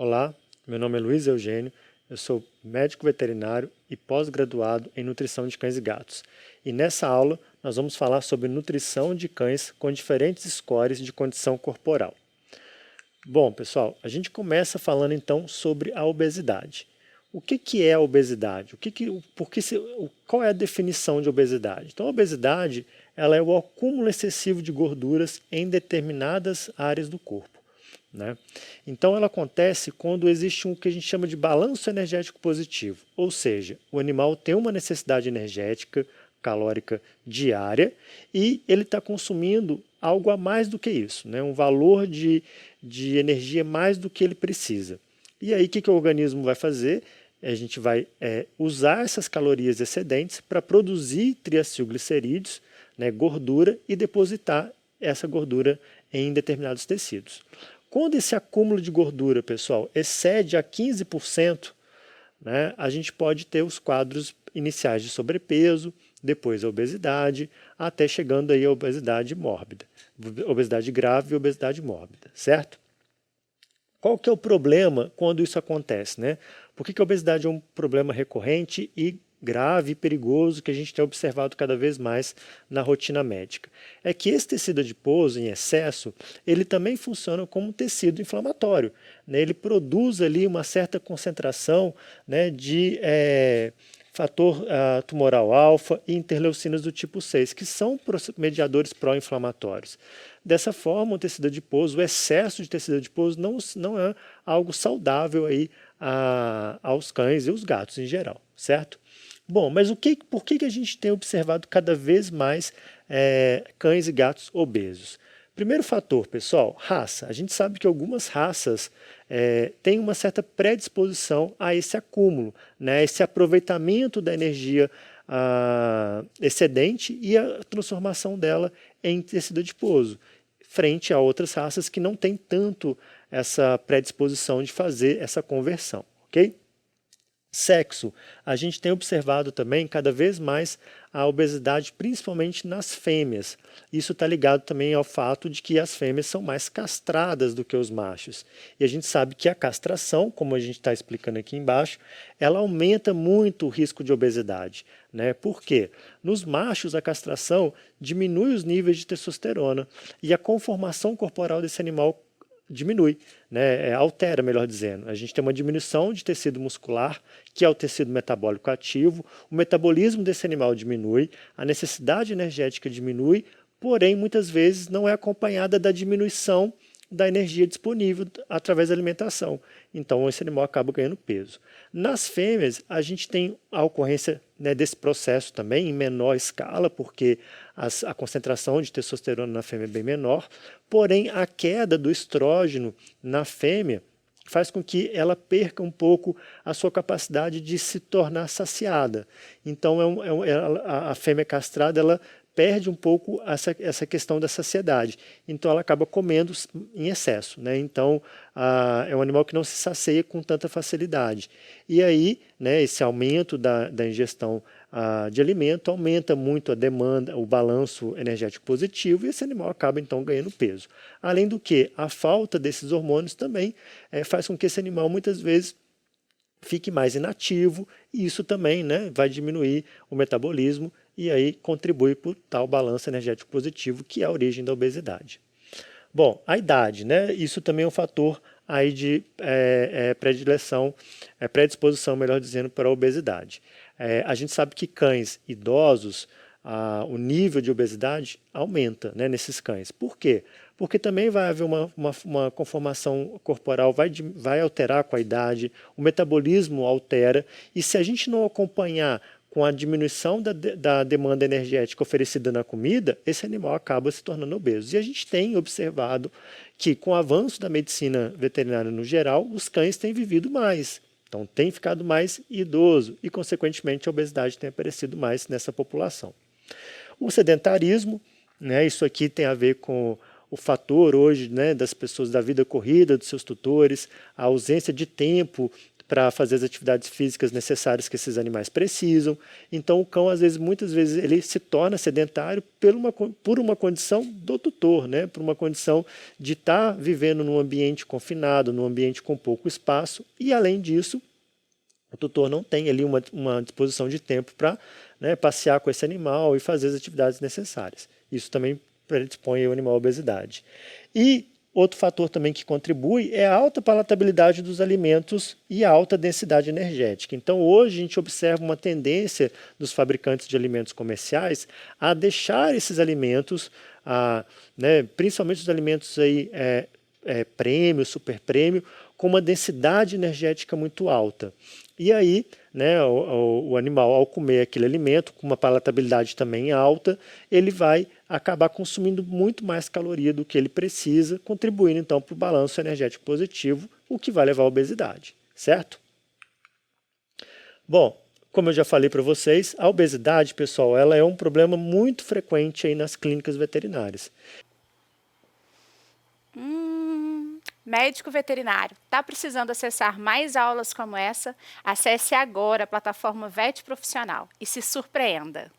Olá, meu nome é Luiz Eugênio, eu sou médico veterinário e pós-graduado em nutrição de cães e gatos. E nessa aula nós vamos falar sobre nutrição de cães com diferentes scores de condição corporal. Bom, pessoal, a gente começa falando então sobre a obesidade. O que é a obesidade? Qual é a definição de obesidade? Então, a obesidade ela é o acúmulo excessivo de gorduras em determinadas áreas do corpo, né? Então ela acontece quando existe o que a gente chama de balanço energético positivo, ou seja, o animal tem uma necessidade energética, calórica diária e ele está consumindo algo a mais do que isso, né? Um valor de energia mais do que ele precisa. E aí o que o organismo vai fazer? A gente vai usar essas calorias excedentes para produzir triacilglicerídeos, né, gordura, e depositar essa gordura em determinados tecidos. Quando esse acúmulo de gordura, pessoal, excede a 15%, né, a gente pode ter os quadros iniciais de sobrepeso, depois a obesidade, até chegando aí a obesidade mórbida, obesidade grave e obesidade mórbida, certo? Qual que é o problema quando isso acontece, né? Por que a obesidade é um problema recorrente e grave e perigoso que a gente tem observado cada vez mais na rotina médica? É que esse tecido adiposo em excesso, ele também funciona como um tecido inflamatório, né? Ele produz ali uma certa concentração, né, de fator tumoral alfa e interleucinas do tipo 6, que são mediadores pró-inflamatórios. Dessa forma, o tecido adiposo, o excesso de tecido adiposo não é algo saudável aí aos cães e os gatos em geral, certo? Bom, mas por que a gente tem observado cada vez mais cães e gatos obesos? Primeiro fator, pessoal, raça. A gente sabe que algumas raças têm uma certa predisposição a esse acúmulo, né, esse aproveitamento da energia excedente e a transformação dela em tecido adiposo, frente a outras raças que não têm tanto essa predisposição de fazer essa conversão, ok? Sexo. A gente tem observado também cada vez mais a obesidade, principalmente nas fêmeas. Isso está ligado também ao fato de que as fêmeas são mais castradas do que os machos. E a gente sabe que a castração, como a gente está explicando aqui embaixo, ela aumenta muito o risco de obesidade, né? Por quê? Nos machos, a castração diminui os níveis de testosterona e a conformação corporal desse animal diminui, né? Altera, melhor dizendo. A gente tem uma diminuição de tecido muscular, que é o tecido metabólico ativo, o metabolismo desse animal diminui, a necessidade energética diminui, porém, muitas vezes não é acompanhada da diminuição da energia disponível através da alimentação. Então, esse animal acaba ganhando peso. Nas fêmeas, a gente tem a ocorrência, né, desse processo também em menor escala, porque a concentração de testosterona na fêmea é bem menor, porém a queda do estrógeno na fêmea faz com que ela perca um pouco a sua capacidade de se tornar saciada. Então, a fêmea castrada, ela perde um pouco essa questão da saciedade. Então ela acaba comendo em excesso, né? Então é um animal que não se sacia com tanta facilidade. E aí, né, esse aumento da ingestão de alimento aumenta muito a demanda, o balanço energético positivo, e esse animal acaba então ganhando peso. Além do que, a falta desses hormônios também faz com que esse animal muitas vezes fique mais inativo, e isso também, né, vai diminuir o metabolismo e aí contribui para o tal balanço energético positivo, que é a origem da obesidade. Bom, a idade, né, isso também é um fator aí de predileção, predisposição, melhor dizendo, para a obesidade. A gente sabe que cães idosos, o nível de obesidade aumenta, né, nesses cães. Por quê? Porque também vai haver uma conformação corporal, vai alterar com a idade, o metabolismo altera, e se a gente não acompanhar com a diminuição da demanda energética oferecida na comida, esse animal acaba se tornando obeso. E a gente tem observado que, com o avanço da medicina veterinária no geral, os cães têm vivido mais. Então, tem ficado mais idoso e, consequentemente, a obesidade tem aparecido mais nessa população. O sedentarismo, né, isso aqui tem a ver com o fator hoje, né, das pessoas da vida corrida, dos seus tutores, a ausência de tempo para fazer as atividades físicas necessárias que esses animais precisam. Então o cão, às vezes, muitas vezes, ele se torna sedentário por uma condição do tutor, né? Por uma condição de estar vivendo num ambiente confinado, num ambiente com pouco espaço, e além disso, o tutor não tem ali uma disposição de tempo para, né, passear com esse animal e fazer as atividades necessárias. Isso também predispõe o animal à obesidade. E outro fator também que contribui é a alta palatabilidade dos alimentos e a alta densidade energética. Então, hoje a gente observa uma tendência dos fabricantes de alimentos comerciais a deixar esses alimentos, né, principalmente os alimentos aí, prêmio, super prêmio, com uma densidade energética muito alta. E aí, né, o animal, ao comer aquele alimento, com uma palatabilidade também alta, ele vai acabar consumindo muito mais caloria do que ele precisa, contribuindo então para o balanço energético positivo, o que vai levar à obesidade, certo? Bom, como eu já falei para vocês, a obesidade, pessoal, ela é um problema muito frequente aí nas clínicas veterinárias. Médico veterinário, está precisando acessar mais aulas como essa? Acesse agora a plataforma VET Profissional e se surpreenda!